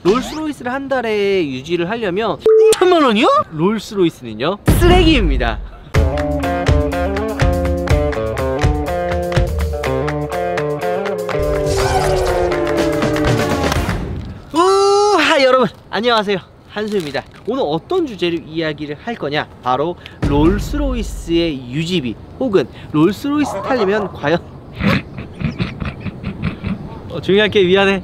롤스로이스를 한 달에 유지를 하려면 2천만 원이요? 롤스로이스는요 쓰레기입니다. 여러분 안녕하세요, 한수입니다. 오늘 어떤 주제로 이야기를 할 거냐, 바로 롤스로이스의 유지비 혹은 롤스로이스 타려면 과연 조용히 할게, 미안해.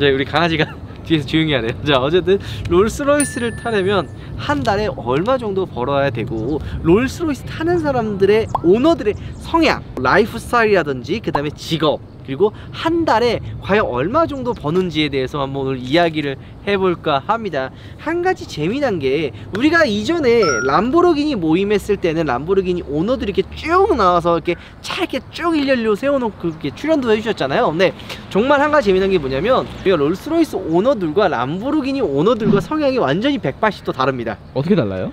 예. 우리 강아지가 뒤에서 조용히 하네요. 자, 어쨌든 롤스로이스를 타려면 한 달에 얼마 정도 벌어야 되고, 롤스로이스 타는 사람들의 오너들의 성향, 라이프 스타일이라든지 그 다음에 직업, 그리고 한 달에 과연 얼마 정도 버는지에 대해서 한번 오늘 이야기를 해볼까 합니다. 한 가지 재미난 게, 우리가 이전에 람보르기니 모임했을 때는 람보르기니 오너들이 이렇게 쭉 나와서 이렇게 차 이렇게 쭉 일렬로 세워놓고 이렇게 출연도 해주셨잖아요. 근데 정말 한 가지 재미난 게 뭐냐면, 우리가 롤스로이스 오너들과 람보르기니 오너들과 성향이 완전히 180도 다릅니다. 어떻게 달라요?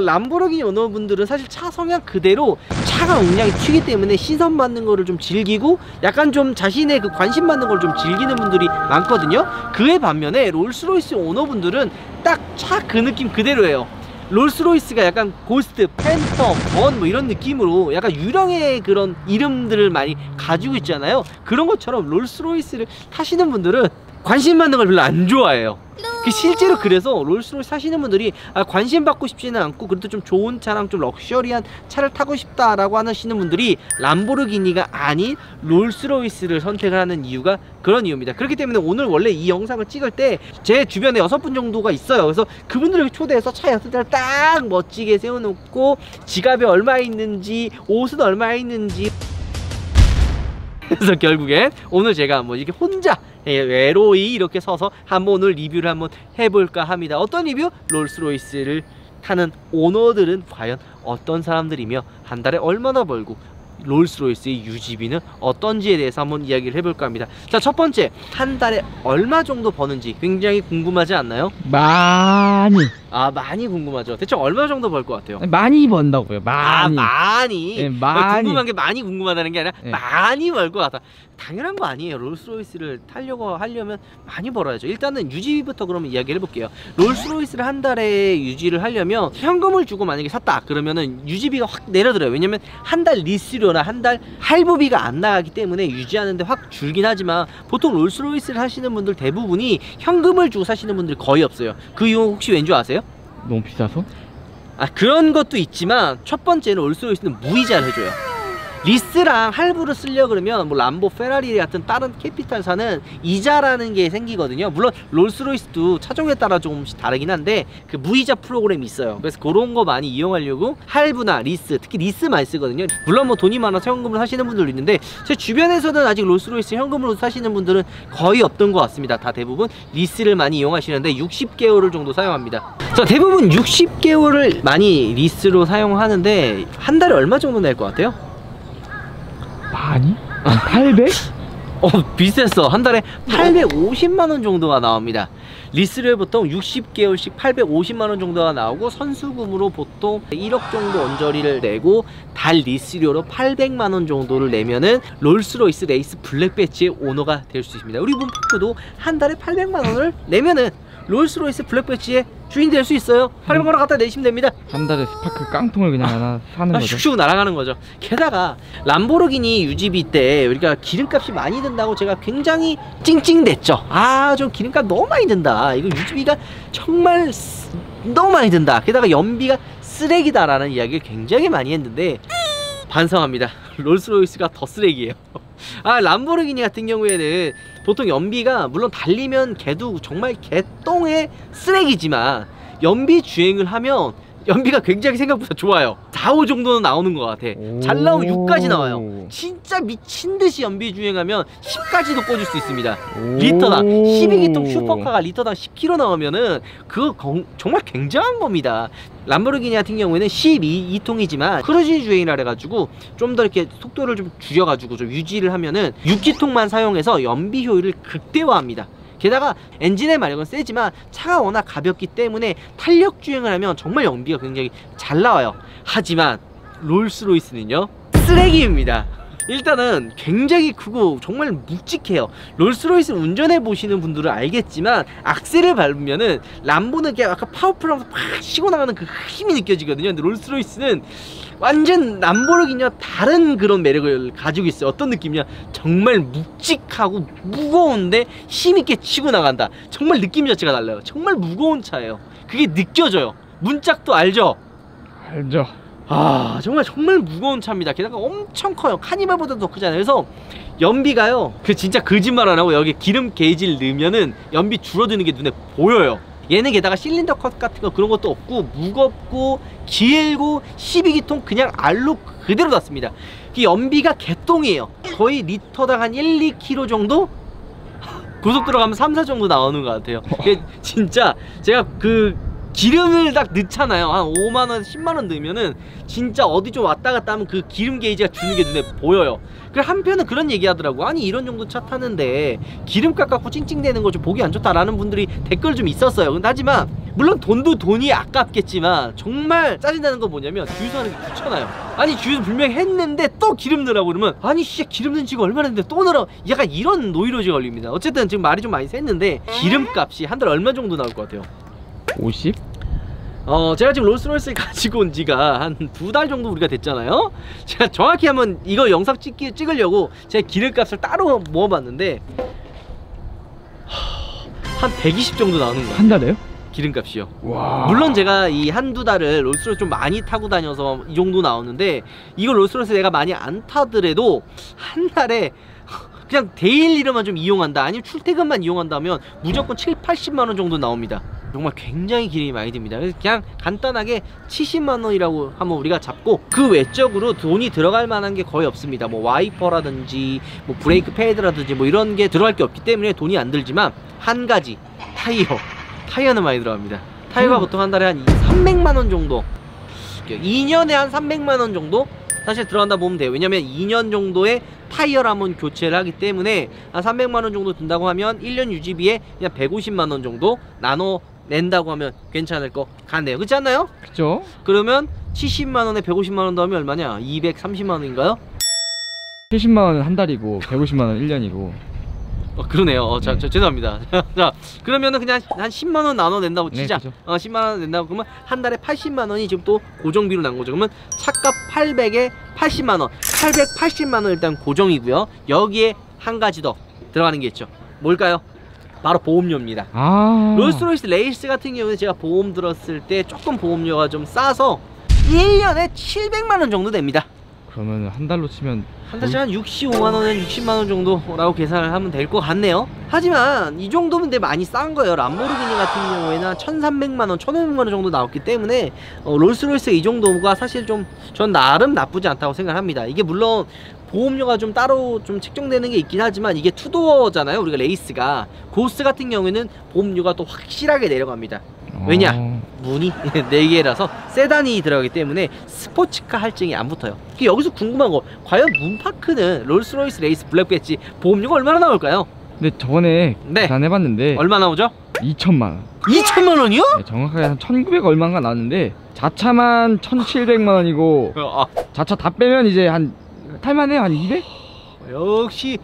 람보르기니 오너분들은 사실 차 성향 그대로 차가 굉장히 튀기 때문에 시선 받는 거를 좀 즐기고, 약간 좀 자신의 그 관심 받는 걸 좀 즐기는 분들이 많거든요. 그에 반면에 롤스로이스 오너분들은 딱 차 그 느낌 그대로예요. 롤스로이스가 약간 고스트, 팬텀, 번 뭐 이런 느낌으로 약간 유령의 그런 이름들을 많이 가지고 있잖아요. 그런 것처럼 롤스로이스를 타시는 분들은 관심 받는 걸 별로 안 좋아해요. 실제로 그래서 롤스로이스 사시는 분들이 관심 받고 싶지는 않고, 그래도 좀 좋은 차랑 좀 럭셔리한 차를 타고 싶다라고 하시는 분들이 람보르기니가 아닌 롤스로이스를 선택을 하는 이유가 그런 이유입니다. 그렇기 때문에 오늘 원래 이 영상을 찍을 때 제 주변에 6분 정도가 있어요. 그래서 그분들을 초대해서 차 6대를 딱 멋지게 세워놓고, 지갑에 얼마 있는지, 옷은 얼마 있는지, 그래서 결국엔 오늘 제가 한번 이렇게 혼자 외로이 이렇게 서서 한번 오늘 리뷰를 한번 해볼까 합니다. 어떤 리뷰? 롤스로이스를 타는 오너들은 과연 어떤 사람들이며 한 달에 얼마나 벌고, 롤스로이스의 유지비는 어떤지에 대해서 한번 이야기를 해볼까 합니다. 자, 첫 번째, 한 달에 얼마 정도 버는지 굉장히 궁금하지 않나요? 많이 궁금하죠. 대체 얼마 정도 벌 것 같아요? 많이 번다고요. 많이. 많이. 네, 많이. 궁금한 게 많이 궁금하다는 게 아니라 네. 많이 벌 것 같다. 당연한 거 아니에요. 롤스로이스를 타려고 하려면 많이 벌어야죠. 일단은 유지비부터 그러면 이야기를 해볼게요. 롤스로이스를 한 달에 유지를 하려면 현금을 주고 만약에 샀다 그러면은 유지비가 확 내려들어요. 왜냐면 한 달 리스료나 한 달 할부비가 안 나가기 때문에 유지하는데 확 줄긴 하지만, 보통 롤스로이스를 하시는 분들 대부분이 현금을 주고 사시는 분들이 거의 없어요. 그 이유 혹시 왠지 아세요? 너무 비싸서? 그런 것도 있지만, 첫 번째는 롤스로이스는 무이자를 해줘요. 리스랑 할부를 쓰려 그러면 뭐 람보, 페라리 같은 다른 캐피탈사는 이자라는 게 생기거든요. 물론 롤스로이스도 차종에 따라 조금씩 다르긴 한데 그 무이자 프로그램이 있어요. 그래서 그런 거 많이 이용하려고 할부나 리스, 특히 리스 많이 쓰거든요. 물론 뭐 돈이 많아서 현금으로 사시는 분들도 있는데, 제 주변에서는 아직 롤스로이스 현금으로 사시는 분들은 거의 없던 것 같습니다. 다 대부분 리스를 많이 이용하시는데 60개월을 정도 사용합니다. 자, 대부분 60개월을 많이 리스로 사용하는데 한 달에 얼마 정도 낼 것 같아요? 많이? 800? 비슷했어. 한 달에 850만원 정도가 나옵니다. 리스료에 보통 60개월씩 850만원 정도가 나오고, 선수금으로 보통 1억 정도 언저리를 내고 달 리스료로 800만원 정도를 내면은 롤스로이스 레이스 블랙 배지의 오너가 될 수 있습니다. 우리 문파크도 한 달에 800만원을 내면은 롤스로이스 블랙 배지의 주인 될 수 있어요. 800만원 갖다 내시면 됩니다. 한 달에 스파크 깡통을 그냥 하나 사는 거죠. 슉슉 날아가는 거죠. 게다가 람보르기니 유지비 때 우리가 기름값이 많이 든다고 제가 굉장히 찡찡댔죠. 좀 기름값 너무 많이 든다, 이거 유지비가 정말 너무 많이 든다, 게다가 연비가 쓰레기다 라는 이야기를 굉장히 많이 했는데, 반성합니다. 롤스로이스가 더 쓰레기예요. 람보르기니 같은 경우에는 보통 연비가, 물론 달리면 걔도 정말 개똥의 쓰레기지만, 연비 주행을 하면 연비가 굉장히 생각보다 좋아요. 4, 5 정도는 나오는 것 같아. 잘 나오면 6까지 나와요. 진짜 미친듯이 연비 주행하면 10까지도 꽂을 수 있습니다. 리터당 12기통 슈퍼카가 리터당 10km 나오면은 그거 정말 굉장한 겁니다. 람보르기니 같은 경우에는 12기통이지만 크루즈 주행이라 해가지고 좀 더 이렇게 속도를 좀 줄여가지고 좀 유지를 하면은 6기통만 사용해서 연비 효율을 극대화합니다. 게다가 엔진의 마력은 세지만 차가 워낙 가볍기 때문에 탄력 주행을 하면 정말 연비가 굉장히 잘 나와요. 하지만 롤스로이스는요, 쓰레기입니다. 일단은 굉장히 크고 정말 묵직해요. 롤스로이스 운전해 보시는 분들은 알겠지만 악셀을 밟으면은 람보는 그냥 약간 파워풀하면서 팍 치고 나가는 그 힘이 느껴지거든요. 근데 롤스로이스는 완전 람보르기니와 다른 그런 매력을 가지고 있어요. 어떤 느낌이냐, 정말 묵직하고 무거운데 힘있게 치고 나간다. 정말 느낌 자체가 달라요. 정말 무거운 차예요. 그게 느껴져요. 문짝도 알죠? 알죠. 아, 정말 무거운 차입니다. 게다가 엄청 커요. 카니발보다 더 크잖아요. 그래서 연비가요, 그 진짜 거짓말 안 하고 여기 기름 게이지를 넣으면은 연비 줄어드는 게 눈에 보여요. 얘는 게다가 실린더 컷 같은 거 그런 것도 없고 무겁고 길고 12기통 그냥 알로 그대로 놨습니다. 이 연비가 개똥이에요. 거의 리터당 한 1, 2km 정도? 고속도로 가면 3, 4 정도 나오는 것 같아요. 진짜 제가 그 기름을 딱 넣잖아요. 한 5만원, 10만원 넣으면은 진짜 어디 좀 왔다 갔다 하면 그 기름 게이지가 주는 게 눈에 보여요. 그래서 한편은 그런 얘기 하더라고. 아니 이런 정도 차 타는데 기름값 갖고 찡찡대는 거 좀 보기 안 좋다라는 분들이 댓글 좀 있었어요. 근데 하지만 물론 돈이 아깝겠지만 정말 짜증나는 건 뭐냐면 주유소 하는 게 귀찮아요. 아니 주유소 분명히 했는데 또 기름 넣으라고 그러면 아니 씨 기름 넣은 지가 얼마나 됐는데 또 넣으라고, 약간 이런 노이로제 걸립니다. 어쨌든 지금 말이 좀 많이 샜는데 기름값이 한 달에 얼마 정도 나올 것 같아요? 50? 제가 지금 롤스로이스를 가지고 온 지가 한 2달 정도 우리가 됐잖아요. 제가 정확히 한번 이거 영상 찍으려고 제가 기름값을 따로 모아봤는데 한 120 정도 나오는 거예요. 한 달에요? 기름값이요. 와. 물론 제가 이 한두 달을 롤스로이스 좀 많이 타고 다녀서 이 정도 나오는데, 이거 롤스로이스 내가 많이 안 타더라도 한 달에 그냥 데일리로만 좀 이용한다, 아니면 출퇴근만 이용한다면 무조건 7, 80만원 정도 나옵니다. 정말 굉장히 기름이 많이 듭니다. 그래서 그냥 간단하게 70만원이라고 한번 우리가 잡고, 그 외적으로 돈이 들어갈 만한 게 거의 없습니다. 뭐 와이퍼라든지 뭐 브레이크 패드라든지 뭐 이런 게 들어갈 게 없기 때문에 돈이 안 들지만, 한 가지 타이어는 많이 들어갑니다. 타이어가 보통 한 달에 한 300만원 정도, 2년에 한 300만원 정도 사실 들어간다 보면 돼요. 왜냐면 2년 정도의 타이어를 한번 교체를 하기 때문에 한 300만원 정도 든다고 하면 1년 유지비에 그냥 150만원 정도 나눠 낸다고 하면 괜찮을 것 같네요. 그렇지 않나요? 그쵸? 그러면 70만원에 150만원 더하면 얼마냐? 230만원인가요? 70만원은 한 달이고 150만원 1년이고. 그러네요. 자, 죄송합니다. 자, 그러면은 그냥 한 10만원 나눠 낸다고 치자. 네, 10만원 낸다고 그러면 한 달에 80만원이 지금 또 고정비로 난 거죠. 그러면 차값 800에 80만원, 880만원 일단 고정이고요. 여기에 한 가지 더 들어가는 게 있죠. 뭘까요? 바로 보험료입니다. 롤스로이스 레이스 같은 경우는 제가 보험 들었을 때 조금 보험료가 좀 싸서 1년에 700만원 정도 됩니다. 그러면 한 달로 치면 한 달에 한 65만원, 60만원 정도라고 계산을 하면 될 것 같네요. 하지만 이 정도면 되게 많이 싼 거예요. 람보르기니 같은 경우에는 1300만원, 1500만원 정도 나왔기 때문에 롤스로이스 이 정도가 사실 좀 전 나름 나쁘지 않다고 생각합니다. 이게 물론 보험료가 좀 따로 좀 책정되는 게 있긴 하지만, 이게 투도어잖아요, 우리가 레이스가. 고스 같은 경우에는 보험료가 또 확실하게 내려갑니다. 왜냐? 문이 4개라서 세단이 들어가기 때문에 스포츠카 할증이 안 붙어요. 여기서 궁금한 거, 과연 문파크는 롤스로이스 레이스 블랙 배지 보험료가 얼마나 나올까요? 근데 저번에 네. 계산해봤는데 얼마 나오죠? 2천만원. 2천만원이요? 네, 정확하게 한 1900 얼마인가 나왔는데 자차만 1700만원이고 자차 다 빼면 이제 한 탈만해요. 한 200? 역시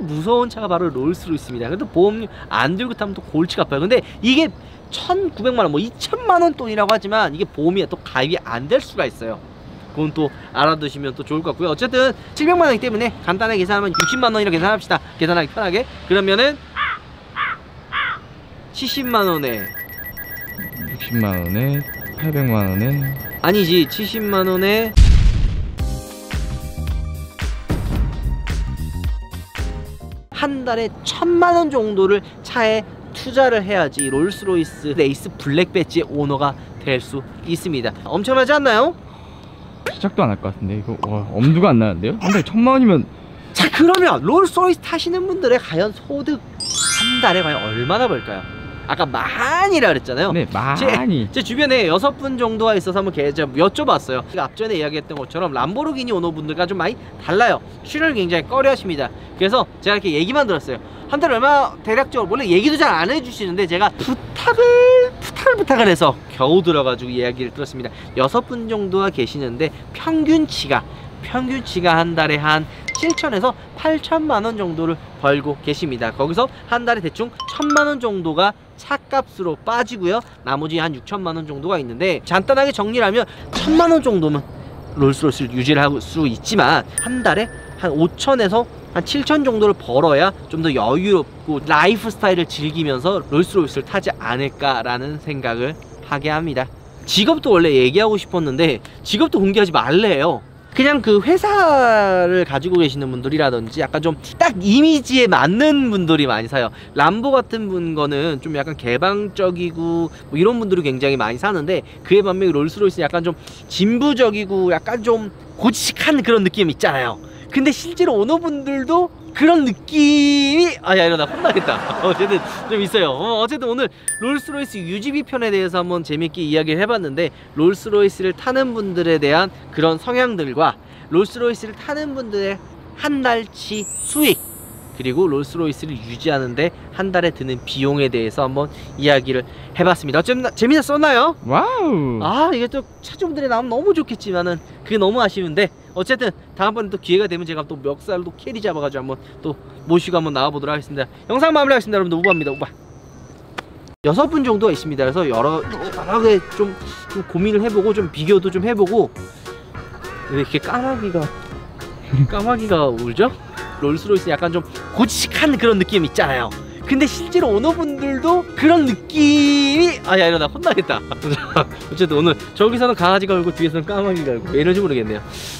무서운 차가 바로 롤스로이스입니다. 그래도 보험료 안 들고 타면 또 골치가 아파요. 근데 이게 1900만원, 뭐 2000만원 돈이라고 하지만 이게 보험이 또 가입이 안 될 수가 있어요. 그건 또 알아두시면 또 좋을 것 같고요. 어쨌든 700만원이기 때문에 간단하게 계산하면 60만원이라고 계산합시다. 계산하기 편하게. 그러면은 70만원에 60만원에 800만원에 아니지, 70만원에 한 달에 1000만원 정도를 차에 투자를 해야지 롤스로이스 레이스 블랙 배지의 오너가 될 수 있습니다. 엄청나지 않나요? 시작도 안 할 것 같은데 이거. 와, 엄두가 안 나는데요? 한 달에 1000만원이면. 자, 그러면 롤스로이스 타시는 분들의 과연 소득 한 달에 과연 얼마나 벌까요? 아까 많이라 그랬잖아요. 네, 많이. 제 주변에 6분 정도가 있어서 한번 여쭤봤어요. 제가 앞전에 이야기했던 것처럼 람보르기니 오너분들과 좀 많이 달라요. 출연을 굉장히 꺼려 하십니다. 그래서 제가 이렇게 얘기만 들었어요. 한 달에 얼마 대략적으로, 원래 얘기도 잘 안 해주시는데 제가 부탁을 해서 겨우 들어가지고 이야기를 들었습니다. 6분 정도가 계시는데 평균치가 평균치가 한 달에 한 7천에서 8천만 원 정도를 벌고 계십니다. 거기서 한 달에 대충 1,000만 원 정도가 차값으로 빠지고요. 나머지 한 6천만 원 정도가 있는데, 간단하게 정리를 하면 1,000만 원 정도면 롤스로이스를 유지를 할 수 있지만 한 달에 한 5천에서 한 7천 정도를 벌어야 좀 더 여유롭고 라이프 스타일을 즐기면서 롤스로이스를 타지 않을까라는 생각을 하게 합니다. 직업도 원래 얘기하고 싶었는데 직업도 공개하지 말래요. 그냥 그 회사를 가지고 계시는 분들이라든지 약간 좀 딱 이미지에 맞는 분들이 많이 사요. 람보 같은 분 거는 좀 약간 개방적이고 뭐 이런 분들이 굉장히 많이 사는데, 그에 반면 롤스로이스는 약간 좀 진부적이고 약간 좀 고지식한 그런 느낌 있잖아요. 근데 실제로 오너분들도 그런 느낌이, 야 이러다 혼나겠다. 어쨌든 좀 있어요. 어쨌든 오늘 롤스로이스 유지비 편에 대해서 한번 재밌게 이야기를 해봤는데, 롤스로이스를 타는 분들에 대한 그런 성향들과 롤스로이스를 타는 분들의 한 달치 수익, 그리고 롤스로이스를 유지하는데 한 달에 드는 비용에 대해서 한번 이야기를 해봤습니다. 어쨌든 재밌었나요? 와우. 아, 이게 또 차주분들이 나오면 너무 좋겠지만은 그게 너무 아쉬운데, 어쨌든 다음번에 또 기회가 되면 제가 또 멱살로 캐리 잡아가지고 한번 또 모시고 한번 나와보도록 하겠습니다. 영상 마무리하겠습니다. 여러분들 우바입니다. 우바. 6분 정도가 있습니다. 그래서 여러 개 좀 고민을 해보고 좀 비교도 좀 해보고. 왜 이렇게 까마귀가 울죠? 롤스로이스 약간 좀 고지식한 그런 느낌 있잖아요. 근데 실제로 오너분들도 그런 느낌이, 야 이러다 혼나겠다. 어쨌든 오늘 저기서는 강아지가 울고 뒤에서는 까마귀가 울고 왜 이런지 모르겠네요.